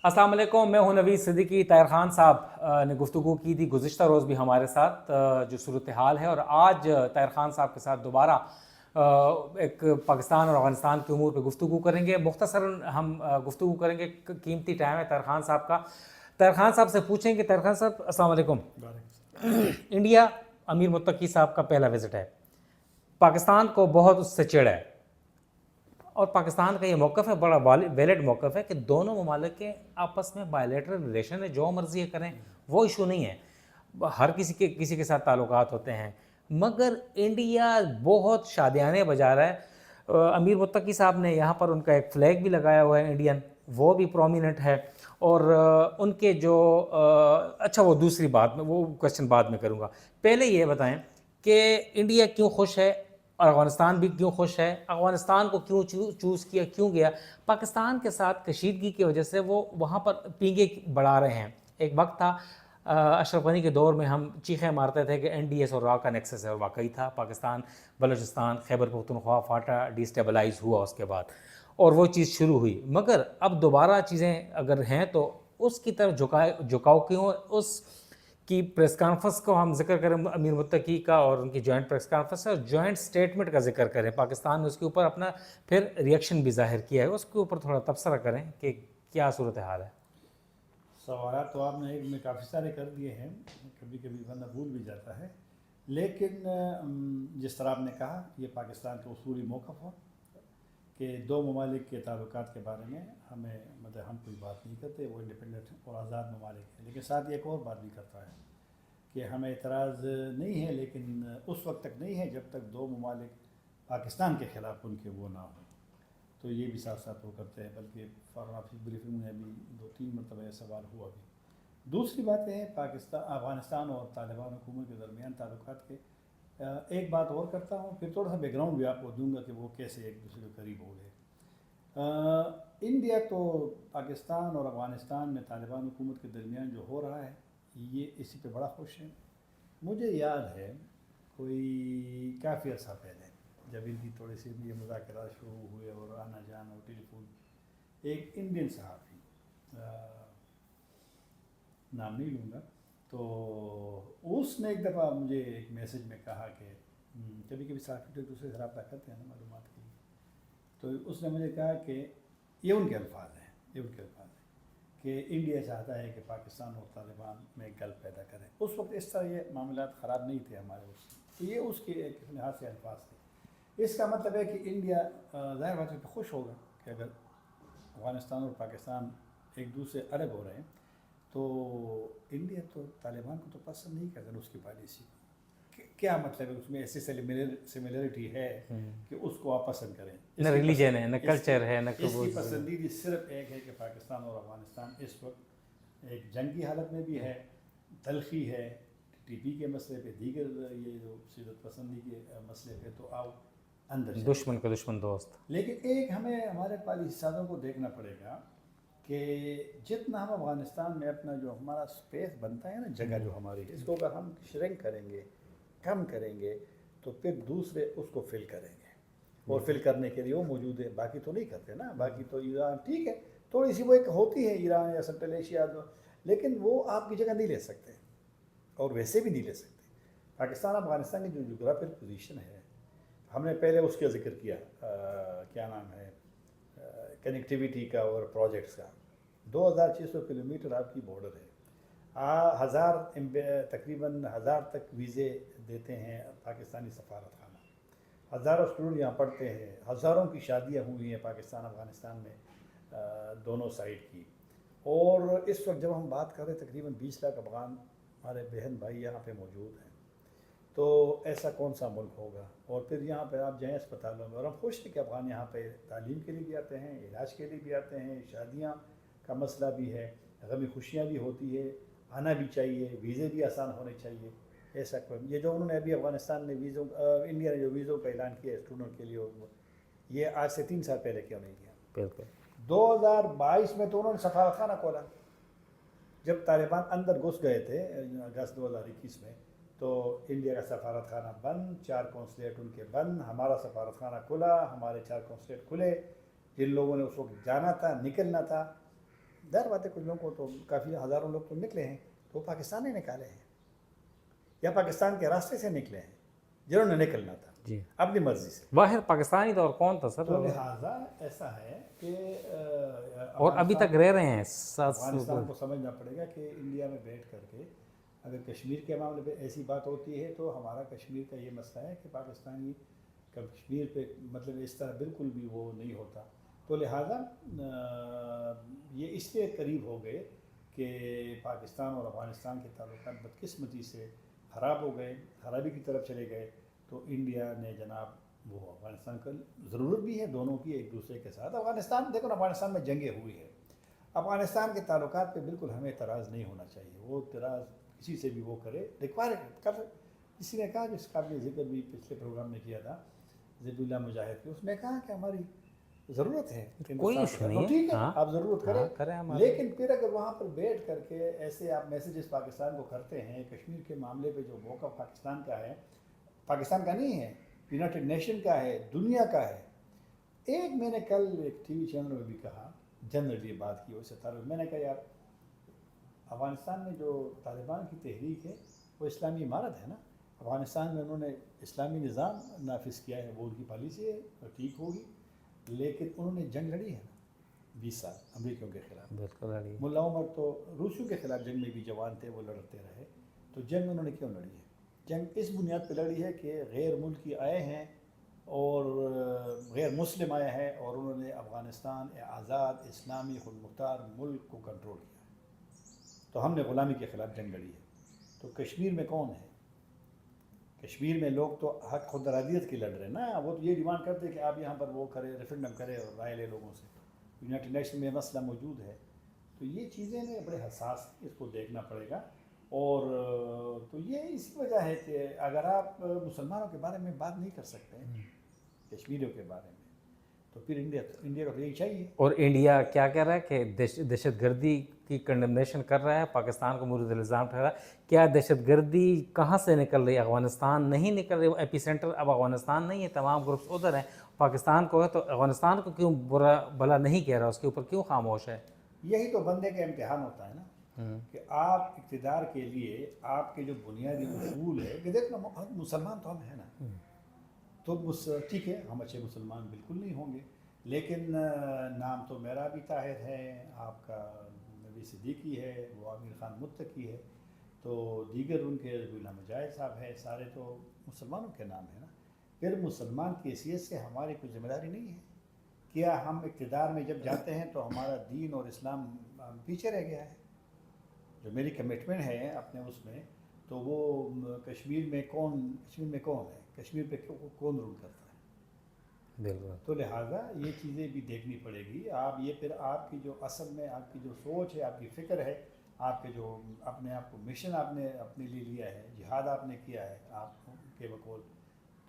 अस्सलाम वालेकुम, मैं हूं नवीद सिद्दीकी। ताहिर खान साहब ने गुफ्तगू की थी गुज़िश्ता रोज़ भी हमारे साथ, जो सूरत हाल है, और आज ताहिर खान साहब के साथ दोबारा एक पाकिस्तान और अफ़गानिस्तान के उमूर पर गुफ्तगू करेंगे। मुख्तसरन हम गुफ्तगू करेंगे, कीमती टाइम है ताहिर खान साहब का। ताहिर खान साहब से पूछेंगे, ताहिर खान साहब अस्सलाम वालेकुम। इंडिया अमीर मुत्तकी साहब का पहला विज़िट है, पाकिस्तान को बहुत उससे चिढ़ है, और पाकिस्तान का ये मौक़िफ़ है, बड़ा वैलिड मौक़िफ़ है कि दोनों ममालिक के आपस में बायलैटरल रिलेशन है, जो मर्ज़ी करें वो इशू नहीं है, हर किसी के साथ ताल्लुकात होते हैं। मगर इंडिया बहुत शादियाने बजा रहा है। अमीर मुत्तकी साहब ने यहाँ पर उनका एक फ़्लैग भी लगाया हुआ है इंडियन, वो भी प्रोमिनेंट है। और उनके जो अच्छा, वो दूसरी बात में, वो क्वेश्चन बाद में करूँगा। पहले ये बताएं कि इंडिया क्यों खुश है और अफ़गानिस्तान भी क्यों खुश है, अफ़गानिस्तान को क्यों चूज़ किया, क्यों गया। पाकिस्तान के साथ कशीदगी की वजह से वो वहाँ पर पींगे बढ़ा रहे हैं। एक वक्त था अशरफ गनी के दौर में हम चीखें मारते थे कि NDS और रॉ का नेक्सस है, और वाकई था। पाकिस्तान, बलूचिस्तान, खैबर पख्तूनख्वा, फाटा डिस्टेबलाइज हुआ उसके बाद, और वो चीज़ शुरू हुई। मगर अब दोबारा चीज़ें अगर हैं तो उसकी तरफ झुकाव क्यों। उस की प्रेस कॉन्फ्रेंस को हम जिक्र करें, अमीर मुत्तकी का और उनकी जॉइंट प्रेस कॉन्फ्रेंस और जॉइंट स्टेटमेंट का जिक्र करें। पाकिस्तान ने उसके ऊपर अपना फिर रिएक्शन भी जाहिर किया है, उसके ऊपर थोड़ा तबसरा करें कि क्या सूरत हाल है। सवाल तो आपने एक में काफ़ी सारे कर दिए हैं, कभी कभी बंदा भूल भी जाता है। लेकिन जिस तरह आपने कहा, ये पाकिस्तान का उसूली मौक़िफ़ हो कि दो ममालिक के ताल्लुकात के बारे में हमें, मतलब हम कोई बात नहीं करते, वो इंडिपेंडेंट और आज़ाद ममालिक हैं। लेकिन साथ ही एक और बात भी करता है कि हमें एतराज़ नहीं है, लेकिन उस वक्त तक नहीं है जब तक दो ममालिक पाकिस्तान के ख़िलाफ़ उनके वो ना हो। तो ये भी साथ साथ वो करते हैं, बल्कि फॉरेन ऑफिस ब्रीफिंग में अभी 2-3 मरतबा यह सवाल हुआ भी। दूसरी बात है पाकिस्तान, अफ़गानिस्तान और तालिबान हुकूमत के दरमियान ताल्लुकात के। एक बात और करता हूँ, फिर थोड़ा सा बैकग्राउंड भी आपको दूंगा कि वो कैसे एक दूसरे के करीब हो गए। इंडिया तो पाकिस्तान और अफ़गानिस्तान में तालिबान हुकूमत के दरमियान जो हो रहा है, ये इसी पे बड़ा खुश है। मुझे याद है कोई काफ़ी अर्सा पहले, जब इनकी थोड़ी सी ये मुज़ाकरात शुरू हुए और आना जाना और टेलीफोन, एक इंडियन सहाफ़ी, नाम नहीं लूँगा, तो उसने एक दफ़ा मुझे एक मैसेज में कहा कि कभी कभी सहाफ़ी तो एक दूसरे से रब्ता करते हैं ना मालूमात के लिए, तो उसने मुझे कहा कि ये उनके अल्फाज हैं कि इंडिया चाहता है कि पाकिस्तान और तालिबान में गल्फ पैदा करें। उस वक्त इस तरह ये मामलात ख़राब नहीं थे हमारे उससे, तो ये उसके एक लिहाज से अल्फाज थे। इसका मतलब है कि इंडिया ज़ाहिर बात है कि खुश होगा कि अगर अफ़गानिस्तान और पाकिस्तान एक दूसरे अलग हो रहे हैं, तो इंडिया तो तालिबान को तो पसंद नहीं करता उसकी पॉलिसी। क्या मतलब है, उसमें ऐसी सिमिलरिटी है कि उसको आप पसंद करें। न रिलीजन है, न कल्चर है, न इसकी पसंदीदा सिर्फ एक है कि पाकिस्तान और अफ़गानिस्तान इस वक्त एक जंगी हालत में भी है, तलखी है TP के मसले पे, दीगर ये जो शिदत पसंदी के मसले पे, तो आओ अंदर दुश्मन का दुश्मन दोस्त। लेकिन एक हमें हमारे पॉलिसी साजों को देखना पड़ेगा कि जितना हम अफ़गानिस्तान में अपना जो हमारा स्पेस बनता है ना, जगह जो हमारी, इसको अगर हम श्रिंक करेंगे, कम करेंगे, तो फिर दूसरे उसको फिल करेंगे, और फिल करने के लिए वो मौजूद है, बाकी तो नहीं करते ना। बाकी तो ईरान ठीक है, थोड़ी सी वो एक होती है ईरान या सेंट्रल एशिया, लेकिन वो आपकी जगह नहीं ले सकते, और वैसे भी नहीं ले सकते। पाकिस्तान अफ़गानिस्तान की जो जोग्राफिकल पोजीशन है, हमने पहले उसका जिक्र किया, क्या नाम है, कनेक्टिविटी का और प्रोजेक्ट्स का। 2600 किलोमीटर आपकी बॉर्डर है, तकरीबन 1000 तक वीज़े देते हैं पाकिस्तानी सफारत खाना, हज़ारों स्टूडेंट यहाँ पढ़ते हैं, हज़ारों की शादियाँ हुई हैं पाकिस्तान अफ़गानिस्तान में दोनों साइड की। और इस वक्त जब हम बात कर रहे हैं, तकरीबन 20 लाख अफ़गान हमारे बहन भाई यहाँ पे मौजूद हैं, तो ऐसा कौन सा मुल्क होगा। और फिर यहाँ पे आप जाएँ अस्पतालों में, और हम खुश हैं कि अफ़गान यहाँ पे तालीम के लिए भी आते हैं, इलाज के लिए भी आते हैं, शादियाँ का मसला भी है, गमी खुशियाँ भी होती है, आना भी चाहिए, वीज़े भी आसान होने चाहिए। ऐसा कोई, ये जो उन्होंने अभी अफ़गानिस्तान ने इंडिया ने जो वीज़ों का ऐलान किया स्टूडेंट के लिए, ये आज से 3 साल पहले क्यों नहीं किया। बिल्कुल 2022 में तो उन्होंने सफारतखाना खोला, जब तालिबान अंदर घुस गए थे अगस्त 2021 में, तो इंडिया का सफारतखाना बंद, 4 कौंसलेट उनके बंद, हमारा सफारतखाना खुला, हमारे 4 कौंसलेट खुले। जिन लोगों ने उस वक्त जाना था, निकलना था, ظاہر بات ہے کچھ لوگوں کو تو کافی ہزاروں لوگ تو نکلے ہیں تو پاکستان نے نکالے ہیں یا پاکستان کے راستے سے نکلے ہیں جنہوں نے نکلنا تھا جی اپنی مرضی سے. باہر پاکستانی تو اور کون تھا سر؟ تو لہٰذا ایسا ہے کہ اور ابھی تک رہ رہے ہیں افغانستان کو سمجھنا پڑے گا کہ انڈیا میں بیٹھ کر کے اگر کشمیر کے معاملے پہ ایسی بات ہوتی ہے تو ہمارا کشمیر کا یہ مسئلہ ہے کہ پاکستانی کشمیر پہ مطلب اس طرح بالکل بھی وہ نہیں ہوتا. تو لہٰذا یہ اس لیے قریب ہو گئے کہ پاکستان اور افغانستان کے تعلقات بدقسمتی سے خراب ہو گئے, خرابی کی طرف چلے گئے. تو انڈیا نے جناب وہ افغانستان کا ضرورت بھی ہے دونوں کی ایک دوسرے کے ساتھ. افغانستان دیکھو نا افغانستان میں جنگیں ہوئی ہے, افغانستان کے تعلقات پہ بالکل ہمیں اعتراض نہیں ہونا چاہیے. وہ اعتراض کسی سے بھی وہ کرے ریکوائر کر. کسی نے کہا جس کا نے ذکر بھی پچھلے پروگرام میں کیا تھا ذبی اللہ مجاہد کے, اس نے کہا کہ ہماری ضرورت ہے کوئی ایشو نہیں ہے, ٹھیک ہے آپ ضرورت کریں, ہمارے لیکن پھر اگر وہاں پر بیٹھ کر کے ایسے آپ میسیجز پاکستان کو کرتے ہیں کشمیر کے معاملے پہ جو موقف پاکستان کا ہے, پاکستان کا نہیں ہے, یونائٹڈ نیشن کا ہے, دنیا کا ہے. ایک میں نے کل ایک ٹی وی چینل میں بھی کہا, جنرلی بات کی اس سے تعلق, میں نے کہا یار افغانستان میں جو طالبان کی تحریک ہے وہ اسلامی عمارت ہے نا. افغانستان میں انہوں نے اسلامی نظام نافذ کیا ہے, وہ ان کی پالیسی ہے تو ٹھیک ہوگی, لیکن انہوں نے جنگ لڑی ہے نا 20 سال امریکیوں کے خلاف. بالکل لڑی. ملا عمر تو روسیوں کے خلاف جنگ میں بھی جوان تھے, وہ لڑتے رہے. تو جنگ انہوں نے کیوں لڑی ہے؟ جنگ اس بنیاد پہ لڑی ہے کہ غیر ملکی آئے ہیں اور غیر مسلم آئے ہیں اور انہوں نے افغانستان آزاد اسلامی خود مختار ملک کو کنٹرول کیا. تو ہم نے غلامی کے خلاف جنگ لڑی ہے. تو کشمیر میں کون ہے؟ کشمیر میں لوگ تو حق خود ارادیت کی لڑ رہے ہیں نا. وہ تو یہ ڈیمانڈ کرتے کہ آپ یہاں پر وہ کرے, ریفرینڈم کرے اور رائے لے لوگوں سے. یونائٹڈ نیشن میں مسئلہ موجود ہے. تو یہ چیزیں نے بڑے حساس, اس کو دیکھنا پڑے گا. اور تو یہ اسی وجہ ہے کہ اگر آپ مسلمانوں کے بارے میں بات نہیں کر سکتے کشمیریوں کے بارے میں, تو پھر انڈیا کو یہی چاہیے. اور انڈیا کیا کہہ رہا ہے کہ دہشت گردی کی کنڈمنیشن کر رہا ہے, پاکستان کو مورد الزام ٹھہرا. کیا دہشت گردی کہاں سے نکل رہی ہے؟ افغانستان نہیں نکل رہی. وہ ایپی سینٹر اب افغانستان نہیں ہے, تمام گروپس ادھر ہیں. پاکستان کو ہے تو افغانستان کو کیوں برا بھلا نہیں کہہ رہا, اس کے اوپر کیوں خاموش ہے؟ یہی تو بندے کا امتحان ہوتا ہے نا کہ آپ اقتدار کے لیے آپ کے جو بنیادی اصول ہے کہ دیکھنا مسلمان تو ہم ہیں نا, تو ٹھیک ہے ہم اچھے مسلمان بالکل نہیں ہوں گے, لیکن نام تو میرا بھی طاہر ہے, آپ کا نبی صدیقی ہے, وہ عامر خان متقی ہے, تو دیگر ان کے ذبی اللہ مجاہد صاحب ہے, سارے تو مسلمانوں کے نام ہیں نا. پھر مسلمان کی حیثیت سے ہماری کوئی ذمہ داری نہیں ہے؟ کیا ہم اقتدار میں جب جاتے ہیں تو ہمارا دین اور اسلام پیچھے رہ گیا ہے؟ جو میری کمٹمنٹ ہے اپنے اس میں, تو وہ کشمیر میں کون ہے, کشمیر پہ کون رول کرتا ہے؟ بالکل. تو لہٰذا یہ چیزیں بھی دیکھنی پڑے گی. آپ یہ پھر آپ کی جو اصل میں آپ کی جو سوچ ہے, آپ کی فکر ہے, آپ کے جو اپنے آپ کو مشن آپ نے اپنے لیے لیا ہے, جہاد آپ نے کیا ہے آپ کے بقول,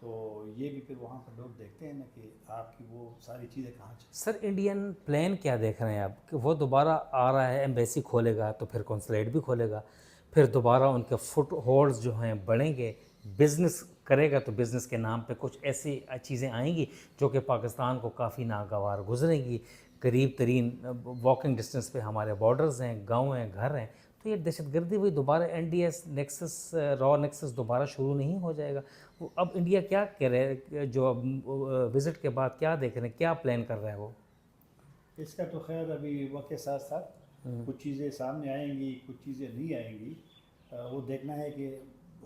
تو یہ بھی پھر وہاں پر لوگ دیکھتے ہیں نا کہ آپ کی وہ ساری چیزیں کہاں چلیں. سر انڈین پلان کیا دیکھ رہے ہیں آپ کہ وہ دوبارہ آ رہا ہے, ایمبیسی کھولے گا تو پھر کونسلیٹ بھی کھولے گا, پھر دوبارہ ان کے فٹ ہولڈز جو ہیں بڑھیں گے, بزنس کرے گا تو بزنس کے نام پہ کچھ ایسی چیزیں آئیں گی جو کہ پاکستان کو کافی ناگوار گزریں گی. قریب ترین واکنگ ڈسٹنس پہ ہمارے بارڈرز ہیں, گاؤں ہیں, گھر ہیں. تو یہ دہشت گردی وہی دوبارہ این ڈی ایس نیکسس را نیکسس دوبارہ شروع نہیں ہو جائے گا؟ اب انڈیا کیا کہہ رہے ہیں, جو وزٹ کے بعد کیا دیکھ رہے ہیں, کیا پلان کر رہا ہے وہ؟ اس کا تو خیر ابھی وقت کے ساتھ ساتھ کچھ چیزیں سامنے آئیں گی, کچھ چیزیں نہیں آئیں گی, وہ دیکھنا ہے کہ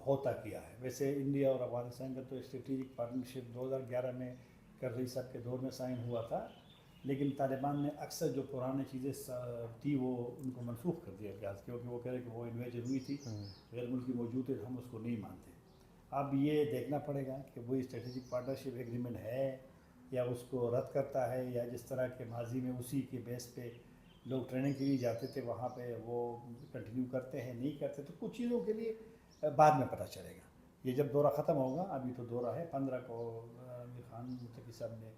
ہوتا کیا ہے. ویسے انڈیا اور افغانستان کا تو اسٹریٹجک پارٹنرشپ 2011 میں کر رہی صاحب کے دور میں سائن ہوا تھا, لیکن طالبان نے اکثر جو پرانی چیزیں تھی وہ ان کو منسوخ کر دیا گیا, کیونکہ وہ کہہ رہے کہ وہ انویژن ہوئی تھی, غیر ملکی موجود تھے, ہم اس کو نہیں مانتے. اب یہ دیکھنا پڑے گا کہ وہی اسٹریٹجک پارٹنرشپ ایگریمنٹ ہے یا اس کو رد کرتا ہے, یا جس طرح کے ماضی میں اسی کے بیس پہ لوگ ٹریننگ کے لیے جاتے تھے وہاں پہ وہ کنٹینیو کرتے ہیں, نہیں کرتے. تو کچھ چیزوں کے لیے بعد میں پتہ چلے گا. یہ جب دورہ ختم ہوگا, ابھی تو دورہ ہے 15 کو عامر خان متقی صاحب نے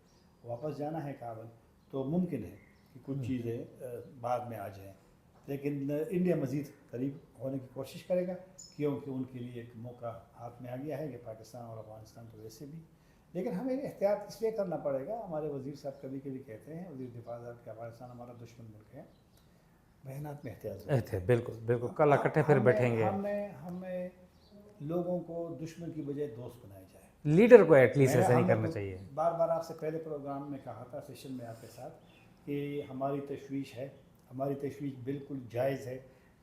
واپس جانا ہے کابل, تو ممکن ہے کہ کچھ چیزیں بعد میں آ جائیں, لیکن انڈیا مزید قریب ہونے کی کوشش کرے گا, کیونکہ ان کے لیے ایک موقع ہاتھ میں آ گیا ہے کہ پاکستان اور افغانستان تو ویسے بھی, لیکن ہمیں احتیاط اس لیے کرنا پڑے گا. ہمارے وزیر صاحب کبھی کبھی کہتے ہیں, وزیر دفاع صاحب کہ افغانستان ہمارا دشمن ملک ہے, बयानात में एहतियात ज़रूरी है। बिल्कुल बिल्कुल, कल इकट्ठे फिर बैठेंगे। हमें लोगों को दुश्मन की बजाय दोस्त बनाया जाए। लीडर को एटलीस्ट मैंने ऐसा नहीं हमने करना तो चाहिए। बार बार आपसे पहले प्रोग्राम में कहा था, सेशन में आपके साथ, कि हमारी तशवीश है, हमारी तशवीश बिल्कुल जायज़ है।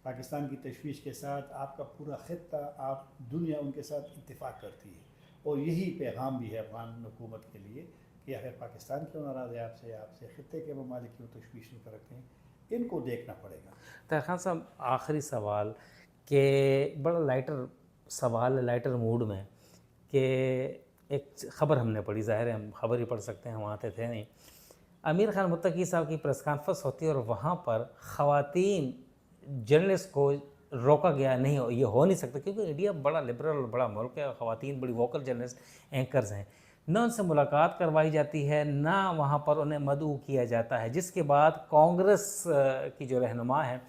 पाकिस्तान की तशवीश के साथ आपका पूरा ख़ित्ता, आप दुनिया उनके साथ इत्तेफाक करती है, और यही पैगाम भी है अफ़गान हुकूमत के लिए कि आखिर पाकिस्तान क्यों नाराज़ है आपसे, आपसे ख़ित्ते के ममालिक क्यों तशवीश नहीं रखते हैं, इनको देखना पड़ेगा। ताहिर खान साहब, आखिरी सवाल कि बड़ा लाइटर सवाल है, लाइटर मूड में, कि एक ख़बर हमने पढ़ी, ज़ाहिर है हम ख़बर ही पढ़ सकते हैं, हम आते थे नहीं। अमीर खान मुत्तकी साहब की प्रेस कॉन्फ्रेंस होती है और वहाँ पर ख़वातीन जर्नलिस्ट को रोका गया नहीं, ये हो नहीं सकता क्योंकि इंडिया बड़ा लिबरल और बड़ा मुल्क है, ख़वातीन बड़ी वोकल जर्नलिस्ट एंकर्स हैं। न उनसे मुलाकात करवाई जाती है, ना वहाँ पर उन्हें मदऊ किया जाता है, जिसके बाद कांग्रेस की जो रहनुमा है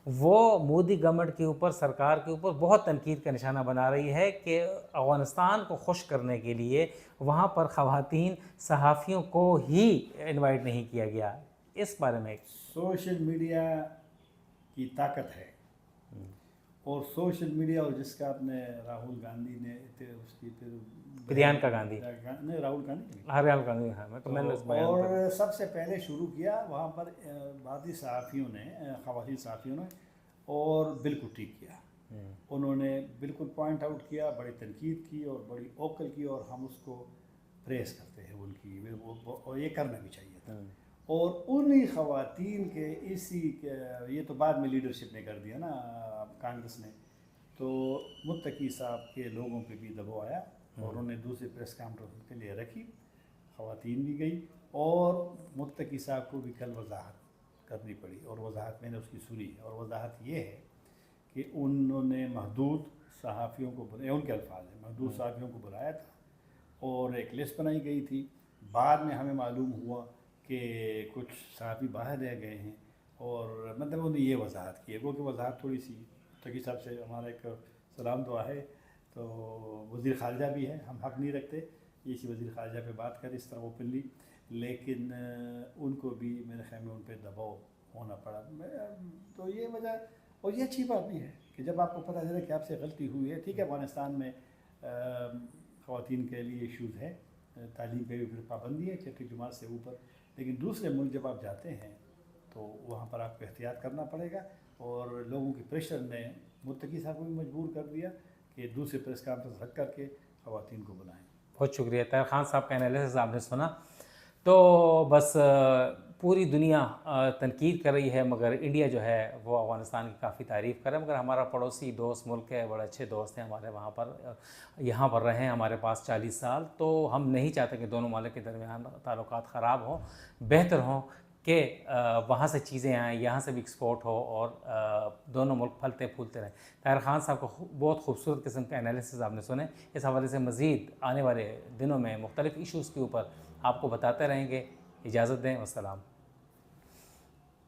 वो मोदी गवर्नमेंट के ऊपर, सरकार के ऊपर बहुत तनकीद का निशाना बना रही है कि अफ़गानिस्तान को खुश करने के लिए वहाँ पर ख़वातीन सहाफ़ियों को ही इनवाइट नहीं किया गया। इस बारे में सोशल मीडिया की ताकत है, और सोशल मीडिया, और जिसका आपने राहुल गांधी ने उसकी फिर प्रियंका गांधी, नहीं राहुल गांधी हरियाणा गांधी, हाँ मैं तो मैंने इस बयान पर और सबसे पहले शुरू किया वहाँ पर भारतीय सहाफ़ियों ने, ख़वातीन सहाफ़ियों ने, और बिल्कुल ठीक किया। उन्होंने बिल्कुल पॉइंट आउट किया, बड़ी तनकीद की और बड़ी ओकल की, और हम उसको प्रेस करते हैं उनकी, और ये करना भी चाहिए था। और उन्हीं ख़वातीन के ये तो बाद में लीडरशिप ने कर दिया ना, कांग्रेस ने, तो मुत्तकी साहब के लोगों पे भी दबाव आया और उन्होंने दूसरी प्रेस कॉन्फ्रेंस के लिए रखी, ख़वातीन भी गई, और मुत्तकी साहब को भी कल वजाहत करनी पड़ी, और वजाहत मैंने उसकी सुनी, और वजाहत ये है कि उन्होंने महदूद सहाफ़ियों को बुलाया, उनके अल्फाज हैं, महदूद सहाफ़ियों को बुलाया था और एक लिस्ट बनाई गई थी। बाद में हमें मालूम हुआ कि कुछ सहाफ़ी बाहर रह गए हैं, और मतलब उन्होंने ये वजाहत की है, वो कि वजाहत थोड़ी सी तकी साहब से हमारा एक सलाम दुआ है, तो वज़ीर ख़ारजा भी है, हम हक़ नहीं रखते इसी वज़ीर ख़ारजा पे बात करें इस तरह ओपनली, लेकिन उनको भी मेरे ख़्याल में उन पर दबाव होना पड़ा। तो ये वजह, और ये अच्छी बात भी है कि जब आपको पता चले कि आपसे गलती हुई है। ठीक है, अफ़गानिस्तान में ख़वातीन के लिए इशूज़ है, तालीम पे भी फिर पाबंदी है 6ठी जमात से ऊपर, लेकिन दूसरे मुल्क जब आप जाते हैं तो वहाँ पर आपको एहतियात करना पड़ेगा, और लोगों की प्रेशर ने मुत्तकी साहब को भी मजबूर कर दिया कि दूसरे प्रेस कॉन्फ्रेंस रख करके ख़वातीन को बुलाएं। बहुत शुक्रिया। ताहिर खान साहब का एनालिसिस आपने सुना, तो बस पूरी दुनिया तनकीद कर रही है, मगर इंडिया जो है वो अफ़गानिस्तान की काफ़ी तारीफ़ करे, मगर हमारा पड़ोसी दोस्त मुल्क है, बड़े अच्छे दोस्त हैं हमारे, वहाँ पर यहाँ पर रहे हमारे पास 40 साल, तो हम नहीं चाहते कि दोनों मुल्क के दरमियान ताल्लुकात ख़राब हों, बेहतर हों कि वहाँ से चीज़ें आएँ, यहाँ से भी एक्सपोर्ट हो, और दोनों मुल्क फलते फूलते रहें। ताहिर खान साहब को बहुत खूबसूरत किस्म का एनालिसिस आपने सुने। इस हवाले से मज़ीद आने वाले दिनों में मुख्तलिफ़ इशूज़ के ऊपर आपको बताते रहेंगे। इजाज़त दें, वस्सलाम।